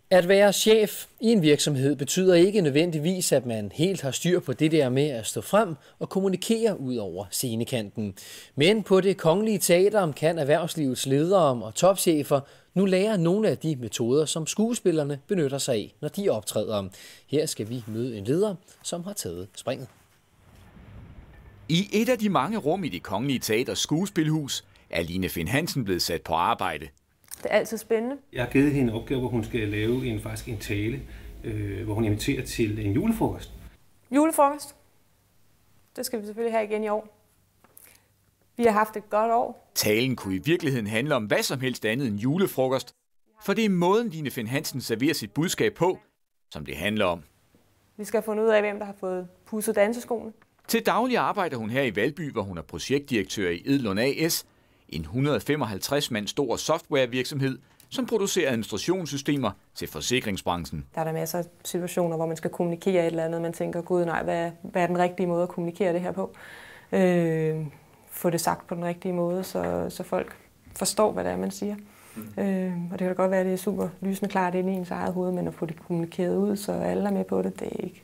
At være chef i en virksomhed betyder ikke nødvendigvis, at man helt har styr på det der med at stå frem og kommunikere ud over scenekanten. Men på Det Kongelige Teater kan erhvervslivets ledere og topchefer nu lære nogle af de metoder, som skuespillerne benytter sig af, når de optræder. Her skal vi møde en leder, som har taget springet. I et af de mange rum i Det Kongelige Teaters skuespilhus er Line Finn Hansen blevet sat på arbejde. Det er altid spændende. Jeg har givet hende en opgave, hvor hun skal lave en tale, hvor hun inviterer til en julefrokost. Julefrokost? Det skal vi selvfølgelig have igen i år. Vi har haft et godt år. Talen kunne i virkeligheden handle om hvad som helst andet end julefrokost, for det er måden, Line Finn Hansen serverer sit budskab på, som det handler om. Vi skal have fundet ud af, hvem der har fået pudset danseskoene. Til daglig arbejder hun her i Valby, hvor hun er projektdirektør i Edlund AS, en 155 mand stor softwarevirksomhed, som producerer administrationssystemer til forsikringsbranchen. Der er der masser af situationer, hvor man skal kommunikere et eller andet, man tænker, gud nej, hvad er den rigtige måde at kommunikere det her på? Få det sagt på den rigtige måde, så folk forstår, hvad det er, man siger. Og det kan da godt være, at det er super lysende klart inde i ens eget hoved, men at få det kommunikeret ud, så alle er med på det, det er ikke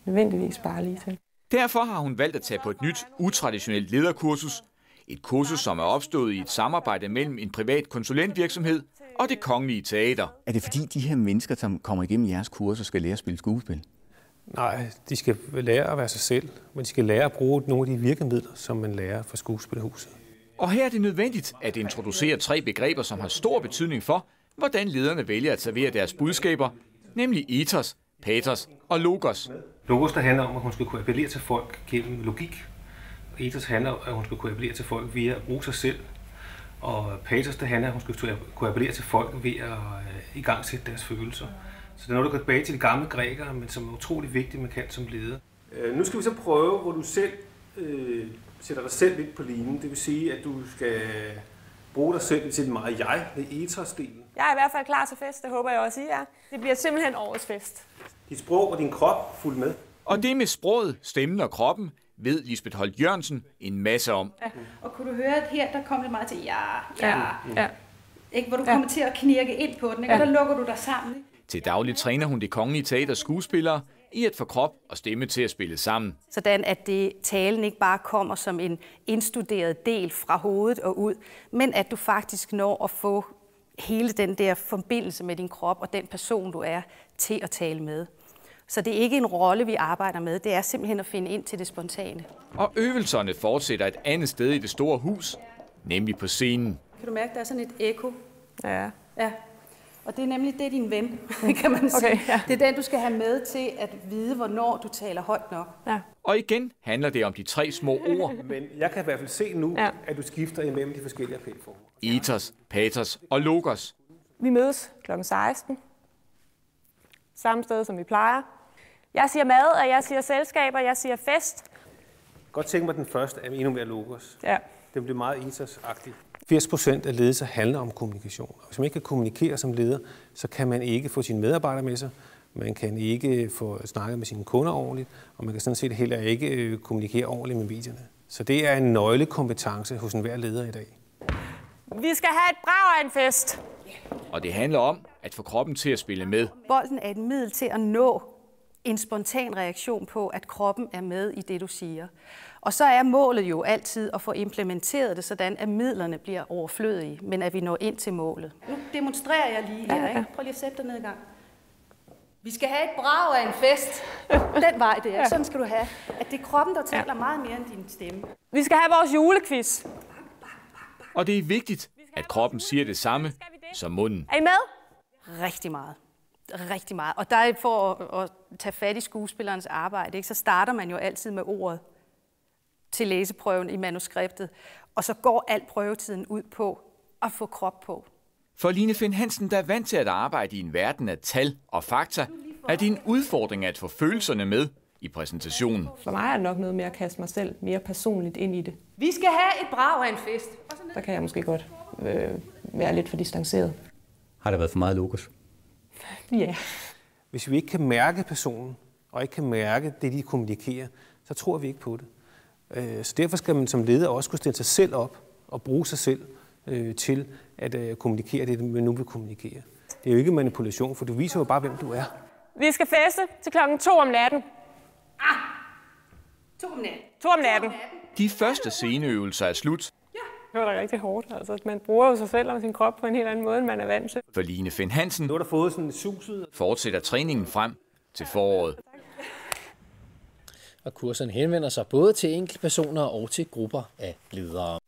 nødvendigvis bare lige til. Derfor har hun valgt at tage på et nyt, utraditionelt lederkursus. Et kursus, som er opstået i et samarbejde mellem en privat konsulentvirksomhed og Det Kongelige Teater. Er det fordi de her mennesker, som kommer igennem jeres kurser, skal lære at spille skuespil? Nej, de skal lære at være sig selv, men de skal lære at bruge nogle af de virkemidler, som man lærer fra skuespilhuset. Og her er det nødvendigt at introducere 3 begreber, som har stor betydning for, hvordan lederne vælger at servere deres budskaber, nemlig ethos, pathos og logos. Logos, der handler om, at hun skal kunne appellere til folk gennem logik. Ethos handler om, at hun skal kunne appellere til folk ved at bruge sig selv. Og pathos, der handler om, at hun skal kunne appellere til folk ved at igangsætte deres følelser. Så det er noget, der går tilbage til de gamle grækere, men som er utrolig vigtigt, man kan som leder. Nu skal vi så prøve, hvor du selv sætter dig selv lidt på linen. Det vil sige, at du skal bruge dig selv til meget jeg med ethos-delen. Jeg er i hvert fald klar til fest, det håber jeg også, I er. Det bliver simpelthen årets fest. Dit sprog og din krop fuldt med. Og det med sproget, stemmen og kroppen ved Lisbeth Holt Jørgensen en masse om. Ja. Og kunne du høre, at her der kom det meget til ja. Ikke, hvor du kommer til at knirke ind på den, ikke? Og der lukker du dig sammen. Ikke? Til daglig træner hun Det Kongelige Teaters skuespillere i at få krop og stemme til at spille sammen. Sådan at talen ikke bare kommer som en indstuderet del fra hovedet og ud, men at du faktisk når at få hele den der forbindelse med din krop og den person, du er, til at tale med. Så det er ikke en rolle, vi arbejder med. Det er simpelthen at finde ind til det spontane. Og øvelserne fortsætter et andet sted i det store hus, nemlig på scenen. Kan du mærke, der er sådan et ekko? Ja. Og det er nemlig det din ven, kan man sige. Okay, ja. Det er den, du skal have med til at vide, hvornår du taler højt nok. Ja. Og igen handler det om de 3 små ord. Men jeg kan i hvert fald se nu, at du skifter imellem de forskellige appelformer. Ethos, pathos og logos. Vi mødes kl. 16. Samme sted, som vi plejer. Jeg siger mad, og jeg siger selskaber, jeg siger fest. Godt tænke mig, at den første er endnu mere logos. Ja. Den bliver meget ethos-agtig. 80% af ledelse handler om kommunikation. Hvis man ikke kan kommunikere som leder, så kan man ikke få sine medarbejdere med sig. Man kan ikke få snakket med sine kunder ordentligt, og man kan sådan set heller ikke kommunikere ordentligt med medierne. Så det er en nøglekompetence hos enhver leder i dag. Vi skal have et brag af en fest. Og det handler om at få kroppen til at spille med. Bolden er et middel til at nå en spontan reaktion på, at kroppen er med i det, du siger. Og så er målet jo altid at få implementeret det, sådan at midlerne bliver overflødige, men at vi når ind til målet. Nu demonstrerer jeg lige her, ikke? Prøv lige at sætte dig ned i gang. Vi skal have et brag af en fest. Den vej der, sådan skal du have. At det er kroppen, der taler meget mere end din stemme. Vi skal have vores julequiz. Og det er vigtigt, at kroppen siger det samme som munden. Er I med? Rigtig meget. Rigtig meget. Og der er for at tage fat i skuespillerens arbejde, ikke? Så starter man jo altid med ordet til læseprøven i manuskriptet, og så går al prøvetiden ud på at få krop på. For Line Finn Hansen, der er vant til at arbejde i en verden af tal og fakta, er det en udfordring at få følelserne med i præsentationen. For mig er det nok noget med at kaste mig selv mere personligt ind i det. Vi skal have et brag af en fest. Der kan jeg måske godt være lidt for distanceret. Har der været for meget logos? Ja. Hvis vi ikke kan mærke personen, og ikke kan mærke det, de kommunikerer, så tror vi ikke på det. Så derfor skal man som leder også kunne stille sig selv op og bruge sig selv til at kommunikere det, man nu vil kommunikere. Det er jo ikke manipulation, for du viser jo bare, hvem du er. Vi skal feste til klokken 2 om natten. 2 om natten. 2 om natten. De første sceneøvelser er slut. Det var da rigtig hårdt. Altså, man bruger jo sig selv og sin krop på en helt anden måde, end man er vant til. For Line Finn Hansen Nu har der fået sådan suset. fortsætter træningen frem til foråret. Og kurserne henvender sig både til enkeltpersoner og til grupper af ledere.